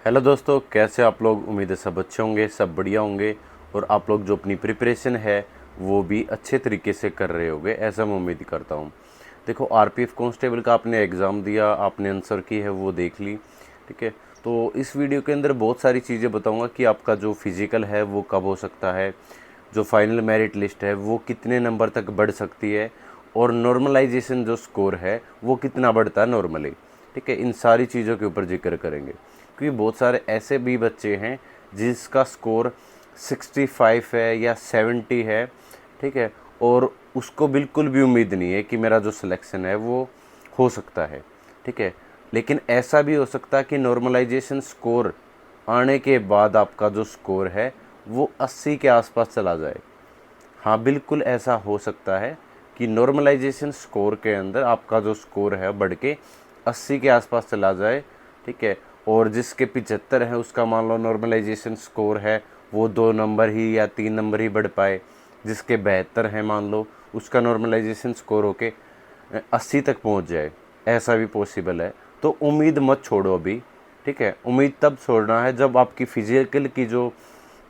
Hello दोस्तों, कैसे आप लोग। उम्मीद है सब अच्छे होंगे, सब बढ़िया होंगे और आप लोग जो अपनी प्रिपरेशन है वो भी अच्छे तरीके से कर रहे होंगे, ऐसा मैं उम्मीद करता हूँ। देखो, आरपीएफ कांस्टेबल का आपने एग्ज़ाम दिया, आपने आंसर की है वो देख ली, ठीक है। तो इस वीडियो के अंदर बहुत सारी चीज़ें बताऊँगा कि आपका जो फिज़िकल है वो कब हो सकता है, जो फाइनल मेरिट लिस्ट है वो कितने नंबर तक बढ़ सकती है, और नॉर्मलाइजेशन जो स्कोर है वो कितना बढ़ता है नॉर्मली, ठीक है। इन सारी चीज़ों के ऊपर जिक्र करेंगे, क्योंकि बहुत सारे ऐसे भी बच्चे हैं जिसका स्कोर 65 है या 70 है, ठीक है, और उसको बिल्कुल भी उम्मीद नहीं है कि मेरा जो सिलेक्शन है वो हो सकता है, ठीक है। लेकिन ऐसा भी हो सकता है कि नॉर्मलाइजेशन स्कोर आने के बाद आपका जो स्कोर है वो 80 के आसपास चला जाए। हाँ, बिल्कुल ऐसा हो सकता है कि नॉर्मलाइजेशन स्कोर के अंदर आपका जो स्कोर है बढ़ के 80 के आसपास चला जाए, ठीक है। और जिसके 75 है उसका मान लो नॉर्मलाइजेशन स्कोर है वो 2 नंबर ही या 3 नंबर ही बढ़ पाए। जिसके 72 है मान लो, उसका नॉर्मलाइजेशन स्कोर होके 80 तक पहुंच जाए, ऐसा भी पॉसिबल है। तो उम्मीद मत छोड़ो अभी, ठीक है। उम्मीद तब छोड़ना है जब आपकी फिजिकल की जो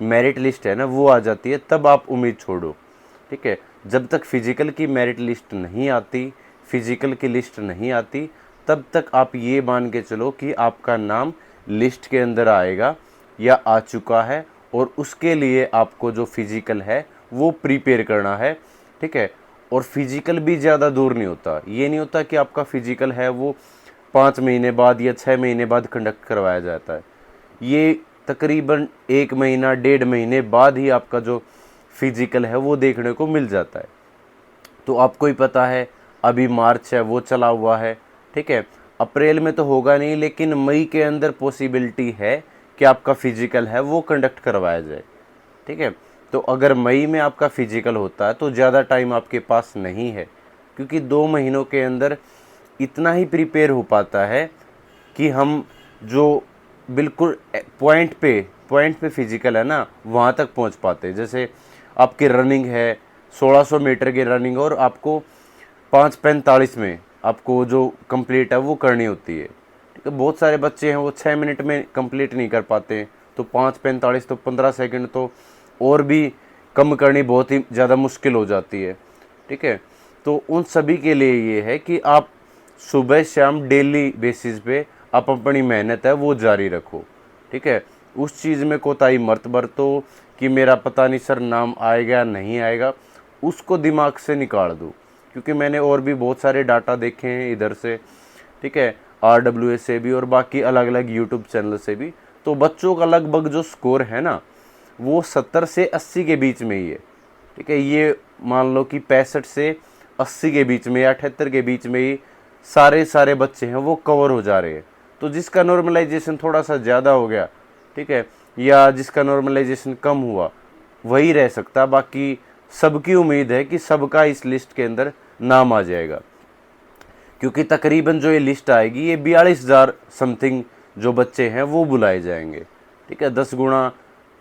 मेरिट लिस्ट है ना वो आ जाती है, तब आप उम्मीद छोड़ो, ठीक है। जब तक फिजिकल की मेरिट लिस्ट नहीं आती, फिजिकल की लिस्ट नहीं आती, तब तक आप ये मान के चलो कि आपका नाम लिस्ट के अंदर आएगा या आ चुका है, और उसके लिए आपको जो फिजिकल है वो प्रिपेयर करना है, ठीक है। और फिजिकल भी ज़्यादा दूर नहीं होता, ये नहीं होता कि आपका फिजिकल है वो 5 महीने बाद या 6 महीने बाद कंडक्ट करवाया जाता है। ये तकरीबन 1 महीना 1.5 महीने बाद ही आपका जो फिजिकल है वो देखने को मिल जाता है। तो आपको ही पता है अभी मार्च है वो चला हुआ है, ठीक है। अप्रैल में तो होगा नहीं, लेकिन मई के अंदर पॉसिबिलिटी है कि आपका फिजिकल है वो कंडक्ट करवाया जाए, ठीक है। तो अगर मई में आपका फिजिकल होता है तो ज़्यादा टाइम आपके पास नहीं है, क्योंकि 2 महीनों के अंदर इतना ही प्रिपेयर हो पाता है कि हम जो बिल्कुल पॉइंट पे फिजिकल है ना वहाँ तक पहुँच पाते हैं। जैसे आपकी रनिंग है 1600 मीटर की रनिंग, और आपको 5:45 में आपको जो कंप्लीट है वो करनी होती है, ठीक है। बहुत सारे बच्चे हैं वो 6 मिनट में कंप्लीट नहीं कर पाते, तो 5:45 तो 15 सेकंड तो और भी कम करनी बहुत ही ज़्यादा मुश्किल हो जाती है, ठीक है। तो उन सभी के लिए ये है कि आप सुबह शाम डेली बेसिस पे आप अपनी मेहनत है वो जारी रखो, ठीक है। उस चीज़ में कोताही मत बरतो कि मेरा पता नहीं सर नाम आएगा नहीं आएगा, उसको दिमाग से निकाल दो। क्योंकि मैंने और भी बहुत सारे डाटा देखे हैं इधर से, ठीक है, RWA से भी और बाकी अलग अलग यूट्यूब चैनल से भी। तो बच्चों का लगभग जो स्कोर है ना वो 70 से 80 के बीच में ही है, ठीक है। ये मान लो कि 65 से 80 के बीच में या 78 के बीच में ही सारे बच्चे हैं वो कवर हो जा रहे हैं। तो जिसका नॉर्मलाइजेशन थोड़ा सा ज़्यादा हो गया, ठीक है, या जिसका नॉर्मलाइजेशन कम हुआ वही रह सकता। बाकी सबकी उम्मीद है कि सबका इस लिस्ट के अंदर नाम आ जाएगा, क्योंकि तकरीबन जो ये लिस्ट आएगी ये 42,000 समथिंग जो बच्चे हैं वो बुलाए जाएंगे, ठीक है। 10 गुना,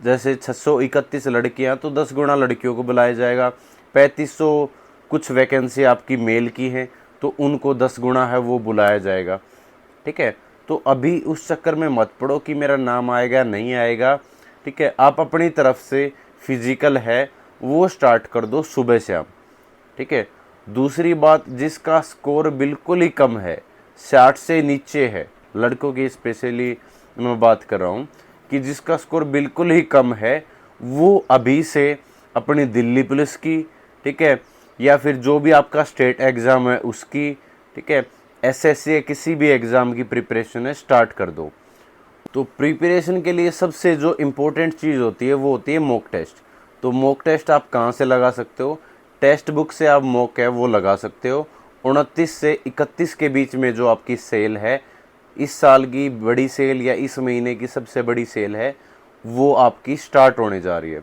जैसे 631 लड़कियां तो 10 गुना लड़कियों को बुलाया जाएगा। 3500 कुछ वैकेंसी आपकी मेल की हैं तो उनको 10 गुना है वो बुलाया जाएगा, ठीक है। तो अभी उस चक्कर में मत पड़ो कि मेरा नाम आएगा नहीं आएगा, ठीक है। आप अपनी तरफ से फिजिकल है वो स्टार्ट कर दो सुबह शाम, ठीक है। दूसरी बात, जिसका स्कोर बिल्कुल ही कम है, 60 से नीचे है, लड़कों की स्पेशली मैं बात कर रहा हूँ, कि जिसका स्कोर बिल्कुल ही कम है वो अभी से अपनी दिल्ली पुलिस की, ठीक है, या फिर जो भी आपका स्टेट एग्ज़ाम है उसकी, ठीक है, SSC या किसी भी एग्ज़ाम की प्रिपरेशन है स्टार्ट कर दो। तो प्रिपरेशन के लिए सबसे जो इम्पोर्टेंट चीज़ होती है वो होती है मॉक टेस्ट। तो मॉक टेस्ट आप कहाँ से लगा सकते हो? टेक्स्ट बुक से आप मॉक है वो लगा सकते हो। 29 से 31 के बीच में जो आपकी सेल है, इस साल की बड़ी सेल या इस महीने की सबसे बड़ी सेल है, वो आपकी स्टार्ट होने जा रही है।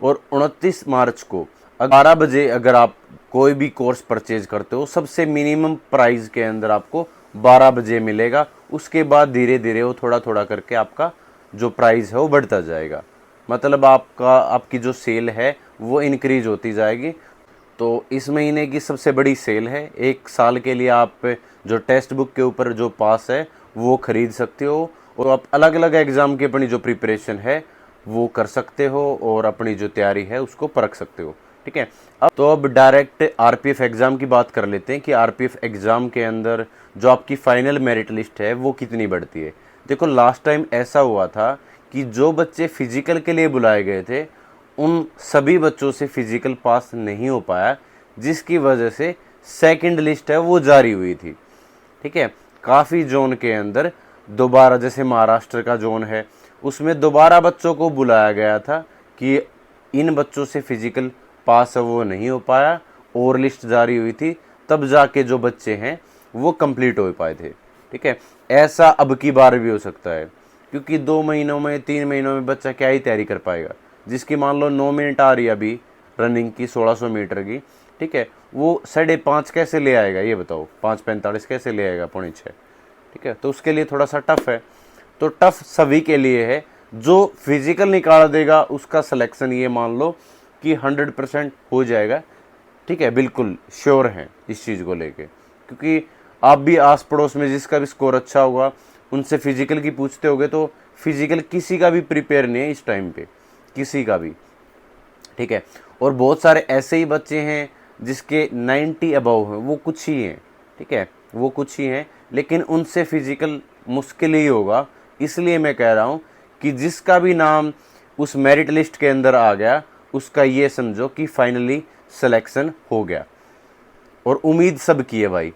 और 29 मार्च को 12 बजे अगर आप कोई भी कोर्स परचेज करते हो, सबसे मिनिमम प्राइस के अंदर आपको 12 बजे मिलेगा। उसके बाद धीरे धीरे वो थोड़ा थोड़ा करके आपका जो प्राइस है वो बढ़ता जाएगा। मतलब आपकी जो सेल है वो इंक्रीज होती जाएगी। तो इस महीने की सबसे बड़ी सेल है, 1 साल के लिए आप जो टेक्स्ट बुक के ऊपर जो पास है वो खरीद सकते हो। और आप अलग अलग एग्ज़ाम की अपनी जो प्रिपरेशन है वो कर सकते हो और अपनी जो तैयारी है उसको परख सकते हो। ठीक है, अब डायरेक्ट आरपीएफ एग्ज़ाम की बात कर लेते हैं कि आरपीएफ एग्ज़ाम के अंदर जो आपकी फाइनल मेरिट लिस्ट है वो कितनी बढ़ती है। देखो लास्ट टाइम ऐसा हुआ था कि जो बच्चे फिजिकल के लिए बुलाए गए थे उन सभी बच्चों से फिजिकल पास नहीं हो पाया, जिसकी वजह से सेकंड लिस्ट है वो जारी हुई थी। ठीक है, काफ़ी जोन के अंदर दोबारा, जैसे महाराष्ट्र का जोन है उसमें दोबारा बच्चों को बुलाया गया था कि इन बच्चों से फिजिकल पास है वो नहीं हो पाया, और लिस्ट जारी हुई थी, तब जाके जो बच्चे हैं वो कंप्लीट हो पाए थे। ठीक है, ऐसा अब की बार भी हो सकता है, क्योंकि 2 महीनों में 3 महीनों में बच्चा क्या ही तैयारी कर पाएगा। जिसकी मान लो 9 मिनट आ रही है अभी रनिंग की 1600 मीटर की, ठीक है, वो 5:30 कैसे ले आएगा ये बताओ, 5:45 कैसे ले आएगा, 5:45। ठीक है, तो उसके लिए थोड़ा सा टफ है। तो टफ सभी के लिए है, जो फिजिकल निकाल देगा उसका सिलेक्शन ये मान लो कि 100% हो जाएगा। ठीक है, बिल्कुल श्योर हैं इस चीज़ को लेके, क्योंकि आप भी आस पड़ोस में जिसका भी स्कोर अच्छा होगा उनसे फिजिकल की पूछते होगे, तो फिजिकल किसी का भी प्रिपेयर नहीं है इस टाइम पे, किसी का भी। ठीक है, और बहुत सारे ऐसे ही बच्चे हैं जिसके 90 अबव हैं, वो कुछ ही हैं। ठीक है, वो कुछ ही हैं, लेकिन उनसे फिजिकल मुश्किल ही होगा। इसलिए मैं कह रहा हूँ कि जिसका भी नाम उस मेरिट लिस्ट के अंदर आ गया उसका ये समझो कि फाइनली सिलेक्शन हो गया, और उम्मीद सब की है भाई,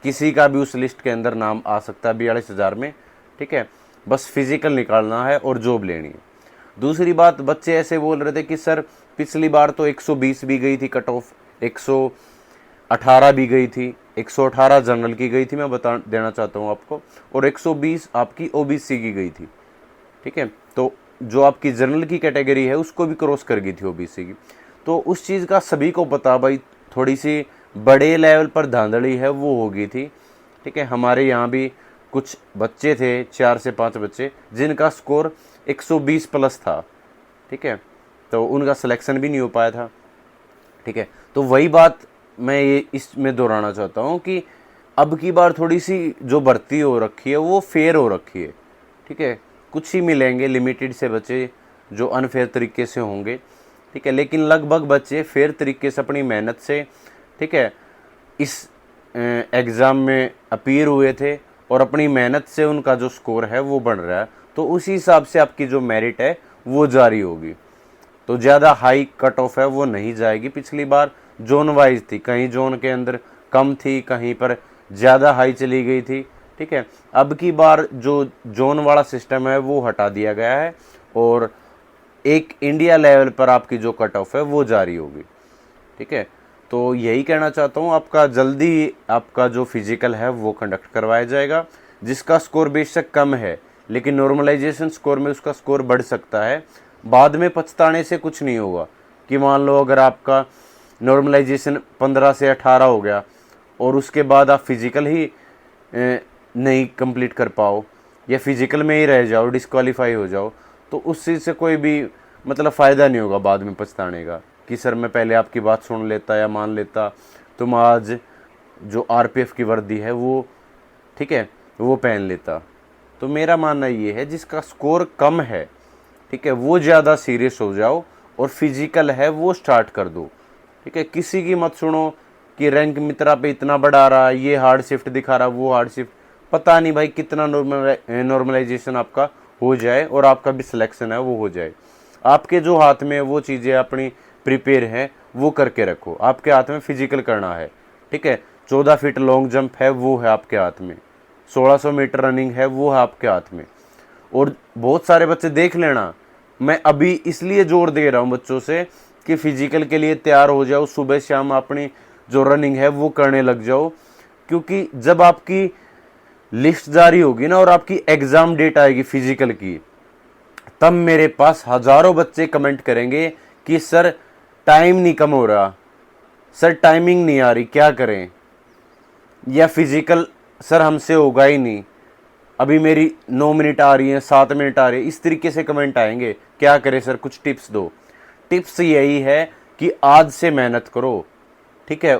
किसी का भी उस लिस्ट के अंदर नाम आ सकता है 42,000 में। ठीक है, बस फिजिकल निकालना है और जॉब लेनी है। दूसरी बात, बच्चे ऐसे बोल रहे थे कि सर पिछली बार तो 120 भी गई थी कट ऑफ, 118 भी गई थी, 118 जनरल की गई थी, मैं बता देना चाहता हूँ आपको, और 120 आपकी ओबीसी की गई थी। ठीक है, तो जो आपकी जनरल की कैटेगरी है उसको भी क्रॉस कर गई थी ओबीसी की। तो उस चीज़ का सभी को पता भाई, थोड़ी सी बड़े लेवल पर धांधली है वो हो गई थी। ठीक है, हमारे यहाँ भी कुछ बच्चे थे, 4 से 5 बच्चे जिनका स्कोर 120 प्लस था। ठीक है, तो उनका सिलेक्शन भी नहीं हो पाया था। ठीक है, तो वही बात मैं ये इसमें दोहराना चाहता हूँ कि अब की बार थोड़ी सी जो भर्ती हो रखी है वो फेयर हो रखी है। ठीक है, कुछ ही मिलेंगे लिमिटेड से बच्चे जो अनफेयर तरीके से होंगे। ठीक है, लेकिन लगभग बच्चे फेयर तरीके से अपनी मेहनत से, ठीक है, इस एग्ज़ाम में अपीयर हुए थे, और अपनी मेहनत से उनका जो स्कोर है वो बढ़ रहा है, तो उसी हिसाब से आपकी जो मेरिट है वो जारी होगी। तो ज़्यादा हाई कट ऑफ है वो नहीं जाएगी। पिछली बार जोन वाइज थी, कहीं जोन के अंदर कम थी, कहीं पर ज़्यादा हाई चली गई थी। ठीक है, अब की बार जो जोन वाला सिस्टम है वो हटा दिया गया है, और एक इंडिया लेवल पर आपकी जो कट ऑफ है वो जारी होगी। ठीक है, तो यही कहना चाहता हूँ, आपका जल्दी आपका जो फिजिकल है वो कंडक्ट करवाया जाएगा। जिसका स्कोर बेशक कम है, लेकिन नॉर्मलाइजेशन स्कोर में उसका स्कोर बढ़ सकता है। बाद में पछताने से कुछ नहीं होगा, कि मान लो अगर आपका नॉर्मलाइजेशन 15 से 18 हो गया और उसके बाद आप फिजिकल ही नहीं कंप्लीट कर पाओ, या फिजिकल में ही रह जाओ, डिस्क्वालीफाई हो जाओ, तो उस चीज़ से कोई भी मतलब फ़ायदा नहीं होगा बाद में पछताने का, कि सर मैं पहले आपकी बात सुन लेता या मान लेता, तुम आज जो आरपीएफ की वर्दी है वो, ठीक है, वो पहन लेता। तो मेरा मानना ये है, जिसका स्कोर कम है, ठीक है, वो ज़्यादा सीरियस हो जाओ और फिजिकल है वो स्टार्ट कर दो। ठीक है, किसी की मत सुनो कि रैंक मित्रा पे इतना बढ़ा रहा, ये हार्ड शिफ्ट दिखा रहा, वो हार्ड शिफ्ट, पता नहीं भाई कितना नॉर्मलाइजेशन आपका हो जाए और आपका भी सिलेक्शन है वो हो जाए। आपके जो हाथ में वो चीज़ें अपनी प्रिपेयर हैं वो करके रखो। आपके हाथ में फिजिकल करना है। ठीक है, 14 फीट लॉन्ग जंप है वो है आपके हाथ में, 1600 मीटर रनिंग है वो है आपके हाथ में। और बहुत सारे बच्चे देख लेना, मैं अभी इसलिए जोर दे रहा हूँ बच्चों से कि फिजिकल के लिए तैयार हो जाओ, सुबह शाम अपनी जो रनिंग है वो करने लग जाओ, क्योंकि जब आपकी लिस्ट जारी होगी ना और आपकी एग्ज़ाम डेट आएगी फिजिकल की, तब मेरे पास हज़ारों बच्चे कमेंट करेंगे कि सर टाइम नहीं कम हो रहा, सर टाइमिंग नहीं आ रही, क्या करें, या फिजिकल सर हमसे होगा ही नहीं, अभी मेरी 9 मिनट आ रही है, 7 मिनट आ रही है, इस तरीके से कमेंट आएंगे, क्या करें सर, कुछ टिप्स दो। टिप्स यही है कि आज से मेहनत करो। ठीक है,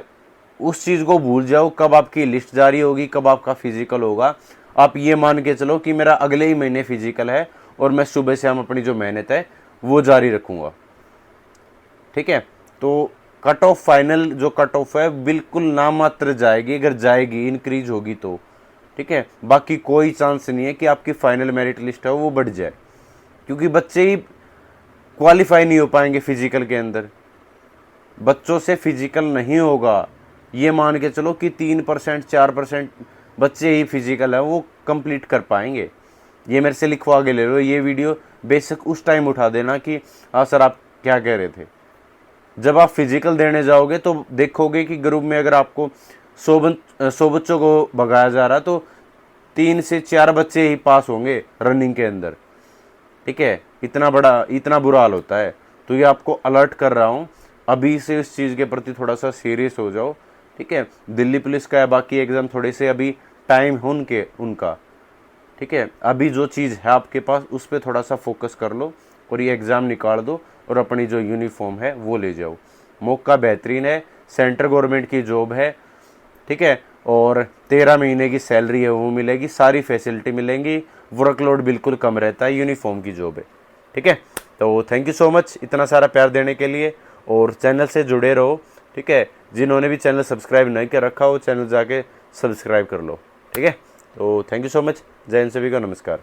उस चीज़ को भूल जाओ कब आपकी लिस्ट जारी होगी, कब आपका फिजिकल होगा। आप ये मान के चलो कि मेरा अगले ही महीने फिजिकल है और मैं सुबह से हम अपनी जो मेहनत है वो जारी रखूँगा। ठीक है, तो कट ऑफ फाइनल जो कट ऑफ है बिल्कुल नामात्र जाएगी, अगर जाएगी इंक्रीज होगी तो। ठीक है, बाकी कोई चांस नहीं है कि आपकी फाइनल मेरिट लिस्ट है वो बढ़ जाए, क्योंकि बच्चे ही क्वालिफाई नहीं हो पाएंगे फिजिकल के अंदर। बच्चों से फिजिकल नहीं होगा, ये मान के चलो कि 3% 4% बच्चे ही फिजिकल है वो कंप्लीट कर पाएंगे। ये मेरे से लिखवा के ले लो, ये वीडियो बेशक उस टाइम उठा देना कि हाँ सर आप क्या कह रहे थे। जब आप फिजिकल देने जाओगे तो देखोगे कि ग्रुप में अगर आपको 100 बच्चों को भगाया जा रहा है तो 3 से 4 बच्चे ही पास होंगे रनिंग के अंदर। ठीक है, इतना बुरा हाल होता है। तो ये आपको अलर्ट कर रहा हूँ, अभी से इस चीज़ के प्रति थोड़ा सा सीरियस हो जाओ। ठीक है, दिल्ली पुलिस का है, बाकी एग्ज़ाम थोड़े से अभी टाइम है उनका। ठीक है, अभी जो चीज़ है आपके पास उस पर थोड़ा सा फोकस कर लो और ये एग्ज़ाम निकाल दो और अपनी जो यूनिफॉर्म है वो ले जाओ। मौका बेहतरीन है, सेंट्रल गवर्नमेंट की जॉब है। ठीक है, और 13 महीने की सैलरी है वो मिलेगी, सारी फैसिलिटी मिलेंगी, वर्कलोड बिल्कुल कम रहता है, यूनिफॉर्म की जॉब है। ठीक है, तो थैंक यू सो मच इतना सारा प्यार देने के लिए, और चैनल से जुड़े रहो। ठीक है, जिन्होंने भी चैनल सब्सक्राइब नहीं कर रखा हो चैनल जाके सब्सक्राइब कर लो। ठीक है, तो थैंक यू सो मच, जय हिंद, सभी को नमस्कार।